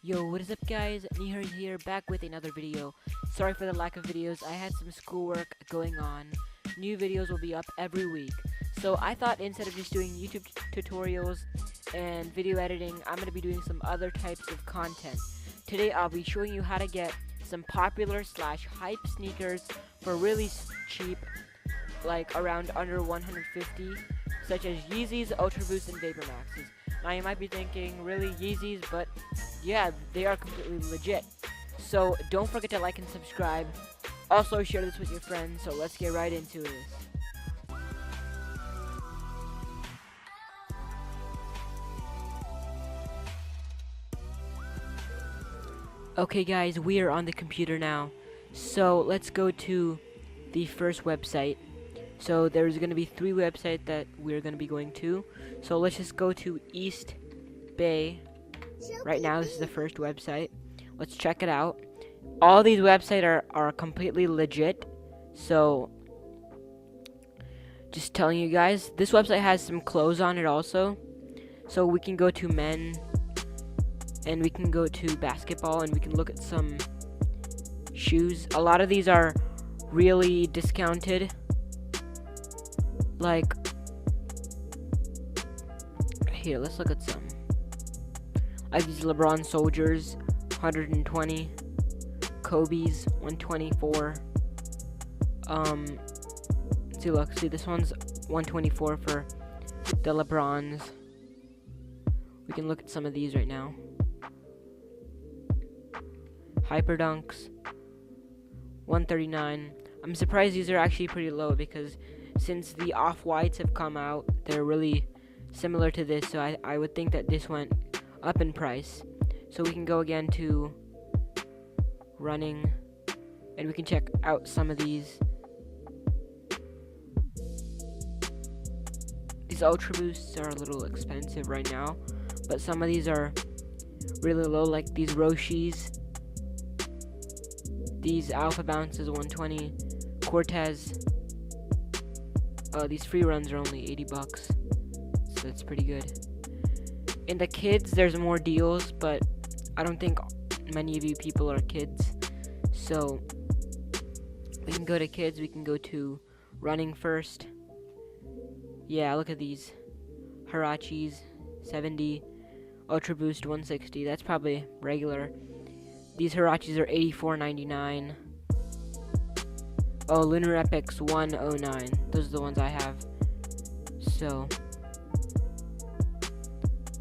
Yo, what is up guys? Nihar here, back with another video. Sorry for the lack of videos, I had some schoolwork going on. New videos will be up every week. So I thought instead of just doing YouTube tutorials and video editing, I'm going to be doing some other types of content. Today I'll be showing you how to get some popular slash hype sneakers for really cheap, like around under 150, such as Yeezys, Ultraboost, and Vapor Maxes. Now you might be thinking, really, Yeezys? But yeah, they are completely legit. So don't forget to like and subscribe. Also share this with your friends, so let's get right into this. Okay guys, we are on the computer now. So let's go to the first website. So there's going to be 3 websites that we're going to be going to. So let's just go to EastBay. Right now, this is the first website. Let's check it out. All these websites are completely legit. So just telling you guys, this website has some clothes on it also. So we can go to men, and we can go to basketball, and we can look at some shoes. A lot of these are really discounted. Like, here, let's look at some. Like these LeBron Soldiers, 120. Kobe's, 124. See, this one's 124 for the LeBrons. We can look at some of these right now. Hyper Dunks, 139. I'm surprised these are actually pretty low because since the Offwhites have come out, they're really similar to this, so I would think that this went up in price. So we can go again to running, and we can check out some of these. These Ultra Boosts are a little expensive right now, but some of these are really low, like these Roshis. These Alpha Bounces, 120. Cortez. These free runs are only 80 bucks, so that's pretty good. In the kids, there's more deals, but I don't think many of you people are kids, so we can go to kids. We can go to running first. Yeah, look at these Hirachis, 70. Ultra Boost, 160. That's probably regular. These Hirachis are $84.99. Oh, Lunar Epics 109. Those are the ones I have. So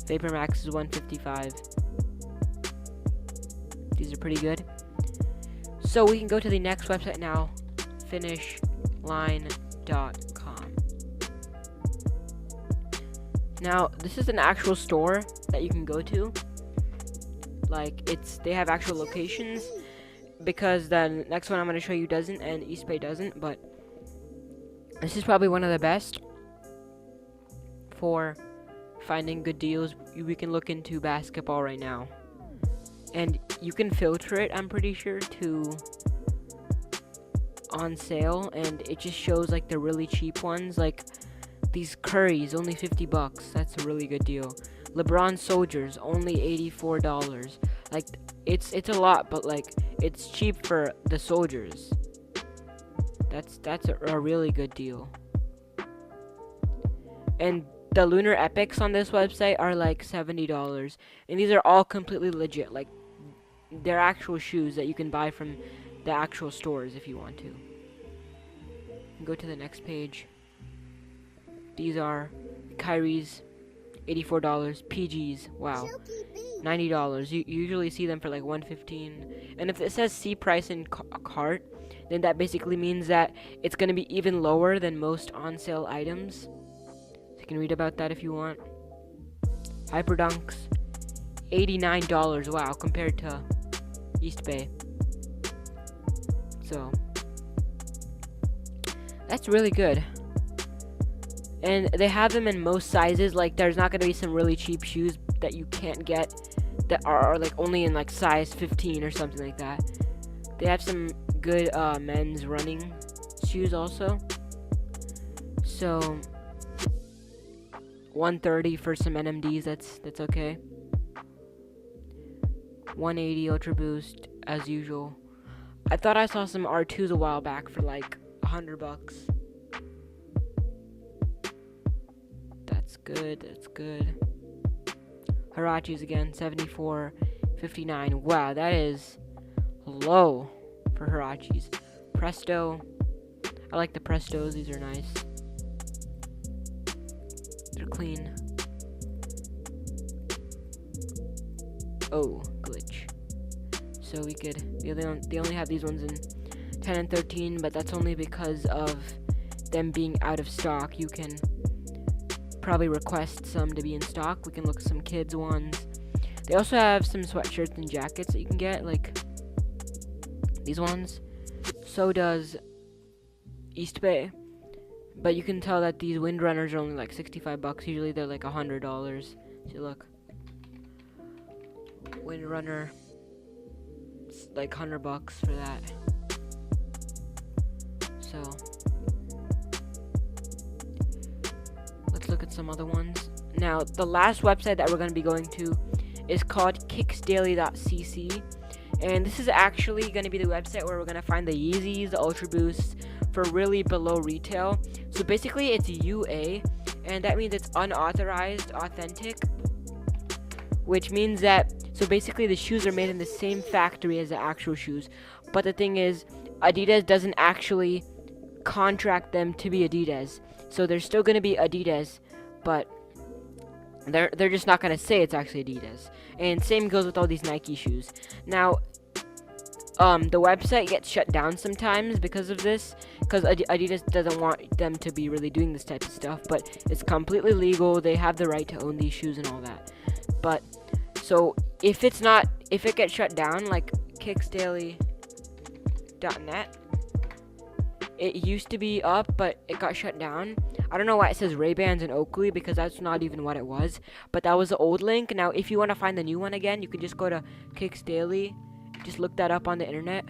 Vapor Max is 155. These are pretty good. So we can go to the next website now, FinishLine.com. Now this is an actual store that you can go to. Like, they have actual locations, because the next one I'm going to show you doesn't, and EastBay doesn't, but this is probably one of the best for finding good deals. We can look into basketball right now, and you can filter it, I'm pretty sure, to on sale, and it just shows like the really cheap ones. Like these Currys, only 50 bucks. That's a really good deal. LeBron Soldiers, only $84. Like, it's a lot, but like it's cheap for the Soldiers. That's a really good deal. And the Lunar Epics on this website are like $70, and these are all completely legit. Like, they're actual shoes that you can buy from the actual stores if you want to. Go to the next page. These are Kyrie's, $84. PGs, wow, $90. You usually see them for like $115. And if it says see price in cart, then that basically means that it's going to be even lower than most on sale items. So you can read about that if you want. Hyper Dunks, $89. Wow, compared to EastBay. So that's really good. And they have them in most sizes. Like, there's not going to be some really cheap shoes that you can't get that are like only in like size 15 or something like that. They have some good men's running shoes also. So 130 for some NMDs, that's okay. 180 Ultraboost as usual. I thought I saw some R2s a while back for like $100. That's good. That's good. Hirachis again, 74.59. Wow, that is low for Hirachis. Presto. I like the Prestos. These are nice. They're clean. Oh, glitch. So we could. They only have these ones in 10 and 13, but that's only because of them being out of stock. You can probably request some to be in stock. We can look at some kids ones. They also have some sweatshirts and jackets that you can get, like these ones. So does EastBay. But you can tell that these windrunners are only like $65. Usually they're like $100. See, look. Windrunner. It's like $100 for that. So let's look at some other ones. Now, the last website that we're going to be going to is called Kicksdaily.cc. And this is actually going to be the website where we're going to find the Yeezys, the Ultraboosts, for really below retail. So basically it's UA, and that means it's unauthorized authentic, which means that, so basically the shoes are made in the same factory as the actual shoes, but the thing is, Adidas doesn't actually contract them to be Adidas, so they're still going to be Adidas, but they're just not going to say it's actually Adidas. And same goes with all these Nike shoes. Now, the website gets shut down sometimes because of this, because Adidas doesn't want them to be really doing this type of stuff, but it's completely legal. They have the right to own these shoes and all that. But so if it gets shut down, like Kicksdaily.net, it used to be up, but it got shut down. I don't know why it says Ray-Bans and Oakley, because that's not even what it was, but that was the old link. Now if you want to find the new one again, you can just go to Kicksdaily. Just look that up on the internet,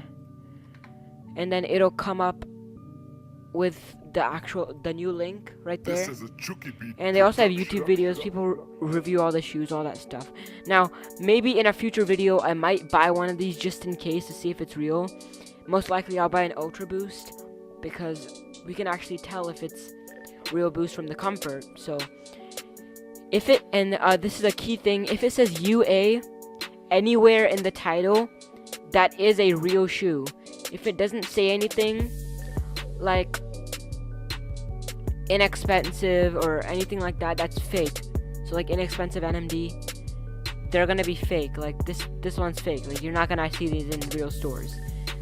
and then it'll come up with the new link right there. And they also have YouTube videos. People review all the shoes, all that stuff. Now, maybe in a future video, I might buy one of these just in case to see if it's real. Most likely, I'll buy an Ultraboost because we can actually tell if it's real boost from the comfort. So, if it, and this is a key thing, if it says UA anywhere in the title, that is a real shoe. If it doesn't say anything like inexpensive or anything like that, that's fake. So like inexpensive NMD, they're gonna be fake. Like this one's fake. Like you're not gonna see these in real stores.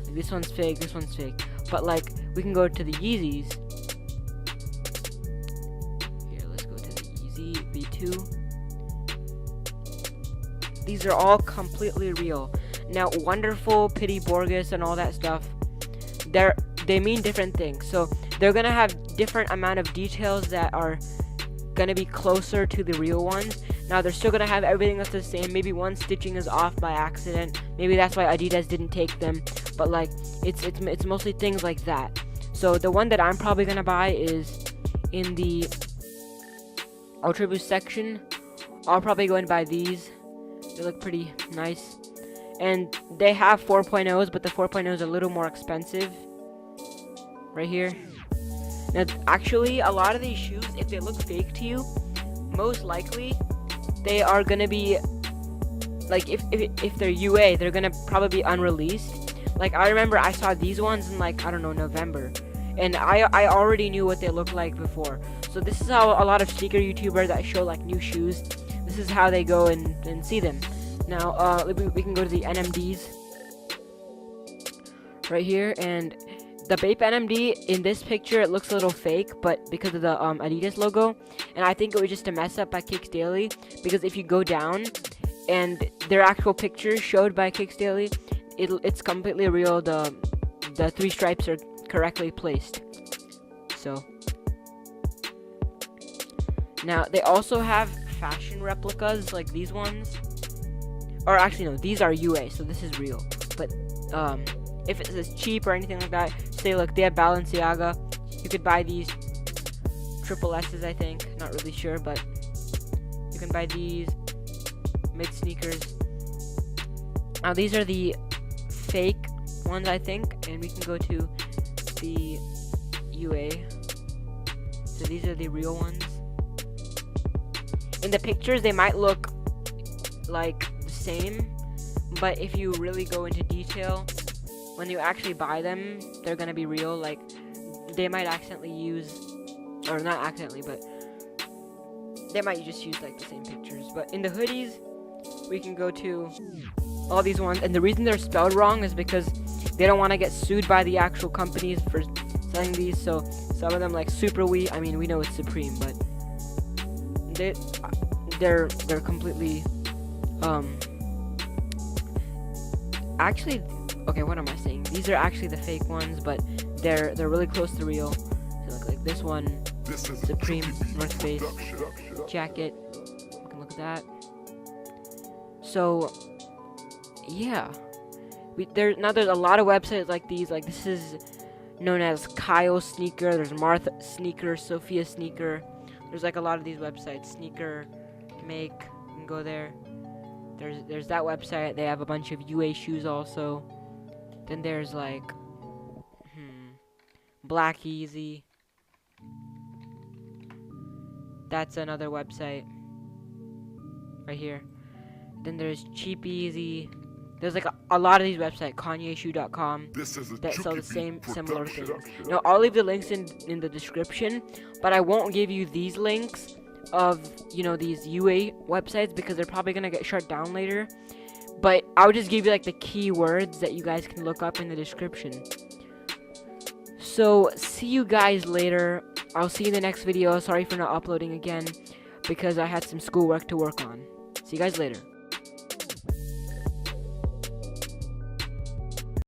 Like, this one's fake, this one's fake. But like we can go to the Yeezys. Here, let's go to the Yeezy V2. These are all completely real. Now, Wonderful, Pity Borges, and all that stuff, they mean different things. So they're gonna have different amount of details that are gonna be closer to the real ones. Now they're still gonna have everything that's the same. Maybe one stitching is off by accident. Maybe that's why Adidas didn't take them. But like it's mostly things like that. So the one that I'm probably gonna buy is in the Ultraboost section. I'll probably go and buy these. They look pretty nice. And they have 4.0s, but the 4.0s are a little more expensive. Right here. Now, actually, a lot of these shoes, if they look fake to you, most likely, they are gonna be, like, if they're UA, they're gonna probably be unreleased. Like, I remember I saw these ones in, like, I don't know, November. And I already knew what they looked like before. So this is how a lot of sneaker YouTubers that show, like, new shoes, this is how they go and see them. Now, we can go to the NMDs right here, and the Bape NMD in this picture, it looks a little fake, but because of the Adidas logo, and I think it was just a mess up by Kicksdaily, because if you go down and their actual picture showed by Kicksdaily, it's completely real. The three stripes are correctly placed. So now they also have fashion replicas like these ones. Or actually, no, these are UA, so this is real. But if it says cheap or anything like that, say, look, they have Balenciaga. You could buy these triple S's, I think. Not really sure, but you can buy these mid sneakers. Now these are the fake ones, I think, and we can go to the UA. So these are the real ones. In the pictures, they might look like the same, but if you really go into detail, when you actually buy them, they're gonna be real. Like, they might accidentally use, or not accidentally, but they might just use like the same pictures. But in the hoodies, we can go to all these ones, and the reason they're spelled wrong is because they don't want to get sued by the actual companies for selling these. So some of them, like Super We, I mean, we know it's Supreme, but they're completely actually, okay, what am I saying? These are actually the fake ones, but they're really close to real. So like this one, Supreme North Face jacket. You can look at that. So yeah, there's a lot of websites like these. Like this is known as Kyle Sneaker. There's Martha Sneaker, Sophia Sneaker. There's like a lot of these websites. Sneaker Make. You can go there. There's that website. They have a bunch of UA shoes also. Then there's like Blackyeezy. That's another website right here. Then there's Cheap-Easy. There's like a lot of these websites, KanyeShoe.com, that sell the same similar things. Now I'll leave the links in the description, but I won't give you these links of, you know, these UA websites because they're probably gonna get shut down later. But I'll just give you like the keywords that you guys can look up in the description. So see you guys later. I'll see you in the next video. Sorry for not uploading again because I had some schoolwork to work on. See you guys later.